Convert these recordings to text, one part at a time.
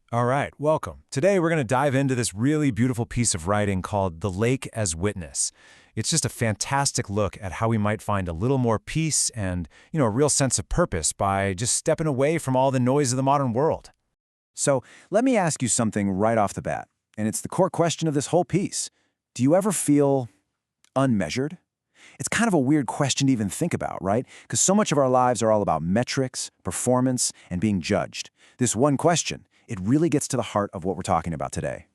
All right, welcome. Today we're going to dive into this really beautiful piece of writing called The Lake as Witness. It's just a fantastic look at how we might find a little more peace and, a real sense of purpose by just stepping away from all the noise of the modern world. So let me ask you something right off the bat, and it's the core question of this whole piece. Do you ever feel unmeasured? It's kind of a weird question to even think about, right? Because so much of our lives are all about metrics, performance, and being judged. This one question, it really gets to the heart of what we're talking about today.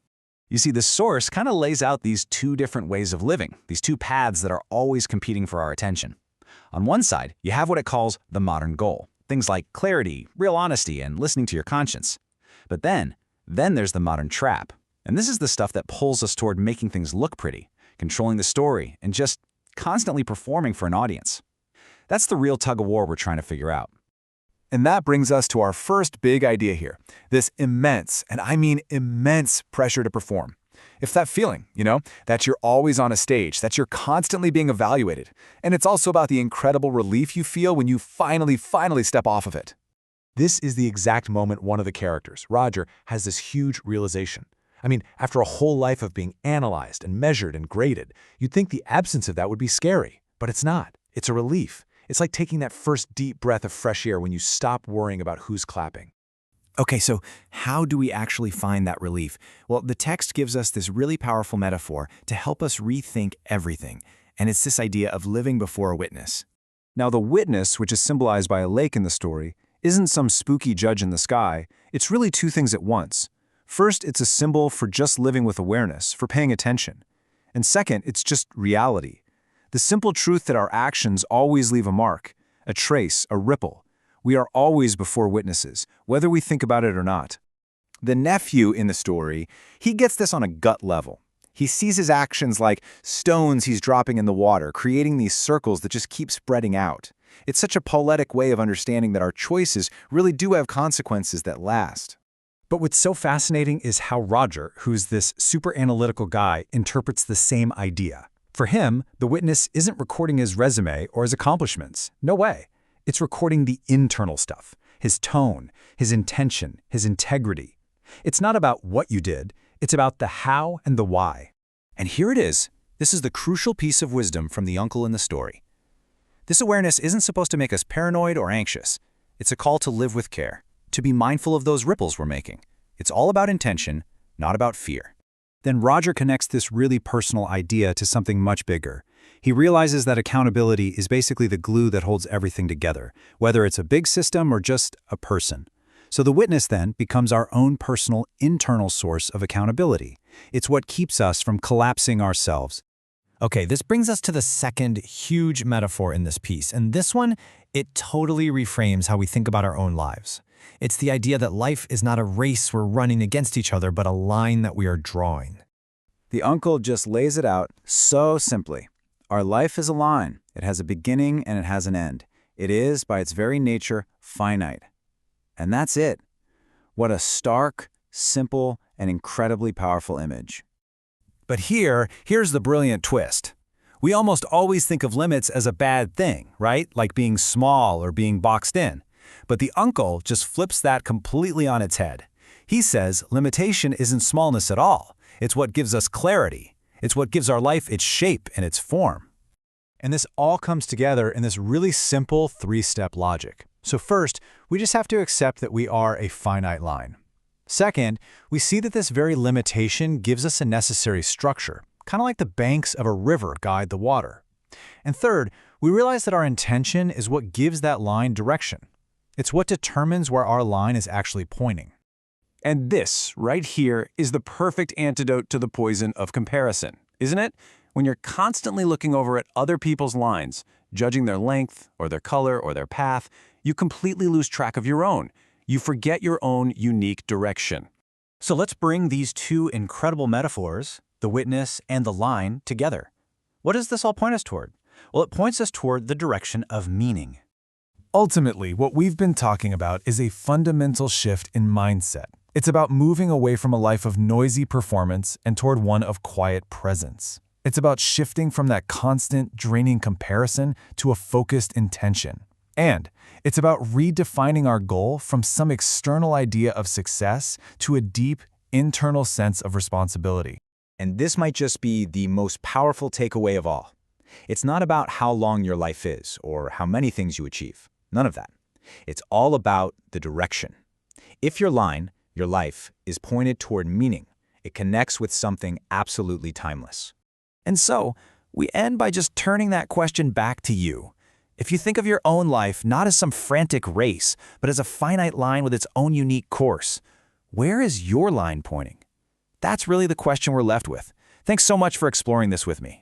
You see, the source kind of lays out these two different ways of living, these two paths that are always competing for our attention. On one side, you have what it calls the modern goal, things like clarity, real honesty, and listening to your conscience. But then there's the modern trap. And this is the stuff that pulls us toward making things look pretty, controlling the story, and just constantly performing for an audience. That's the real tug-of-war we're trying to figure out. And that brings us to our first big idea here, this immense, and I mean immense pressure to perform. If that feeling, that you're always on a stage, that you're constantly being evaluated, and it's also about the incredible relief you feel when you finally step off of it. This is the exact moment one of the characters, Roger, has this huge realization. I mean, after a whole life of being analyzed and measured and graded, you'd think the absence of that would be scary, but it's not. It's a relief. It's like taking that first deep breath of fresh air when you stop worrying about who's clapping. Okay, so how do we actually find that relief? Well, the text gives us this really powerful metaphor to help us rethink everything, and it's this idea of living before a witness. Now, the witness, which is symbolized by a lake in the story, isn't some spooky judge in the sky. It's really two things at once. First, it's a symbol for just living with awareness, for paying attention. And second, it's just reality. The simple truth that our actions always leave a mark, a trace, a ripple. We are always before witnesses, whether we think about it or not. The nephew in the story, he gets this on a gut level. He sees his actions like stones he's dropping in the water, creating these circles that just keep spreading out. It's such a poetic way of understanding that our choices really do have consequences that last. But what's so fascinating is how Roger, who's this super analytical guy, interprets the same idea. For him, the witness isn't recording his resume or his accomplishments. No way. It's recording the internal stuff, his tone, his intention, his integrity. It's not about what you did, it's about the how and the why. And here it is. This is the crucial piece of wisdom from the uncle in the story. This awareness isn't supposed to make us paranoid or anxious. It's a call to live with care, to be mindful of those ripples we're making. It's all about intention, not about fear. Then Roger connects this really personal idea to something much bigger. He realizes that accountability is basically the glue that holds everything together, whether it's a big system or just a person. So the witness then becomes our own personal internal source of accountability. It's what keeps us from collapsing ourselves. Okay, this brings us to the second huge metaphor in this piece, and this one, it totally reframes how we think about our own lives. It's the idea that life is not a race we're running against each other, but a line that we are drawing. The uncle just lays it out so simply. Our life is a line. It has a beginning and it has an end. It is, by its very nature, finite. And that's it. What a stark, simple, and incredibly powerful image. But here's the brilliant twist. We almost always think of limits as a bad thing, right? Like being small or being boxed in. But the uncle just flips that completely on its head. He says limitation isn't smallness at all. It's what gives us clarity. It's what gives our life its shape and its form. And this all comes together in this really simple three-step logic. So first, we just have to accept that we are a finite line. Second, we see that this very limitation gives us a necessary structure, kind of like the banks of a river guide the water. And third, we realize that our intention is what gives that line direction. It's what determines where our line is actually pointing. And this, right here, is the perfect antidote to the poison of comparison, isn't it? When you're constantly looking over at other people's lines, judging their length or their color or their path, you completely lose track of your own. You forget your own unique direction. So let's bring these two incredible metaphors, the witness and the line, together. What does this all point us toward? Well, it points us toward the direction of meaning. Ultimately, what we've been talking about is a fundamental shift in mindset. It's about moving away from a life of noisy performance and toward one of quiet presence. It's about shifting from that constant, draining comparison to a focused intention. And it's about redefining our goal from some external idea of success to a deep, internal sense of responsibility. And this might just be the most powerful takeaway of all. It's not about how long your life is or how many things you achieve. None of that. It's all about the direction. If your line, your life, is pointed toward meaning, it connects with something absolutely timeless. And so, we end by just turning that question back to you. If you think of your own life not as some frantic race, but as a finite line with its own unique course, where is your line pointing? That's really the question we're left with. Thanks so much for exploring this with me.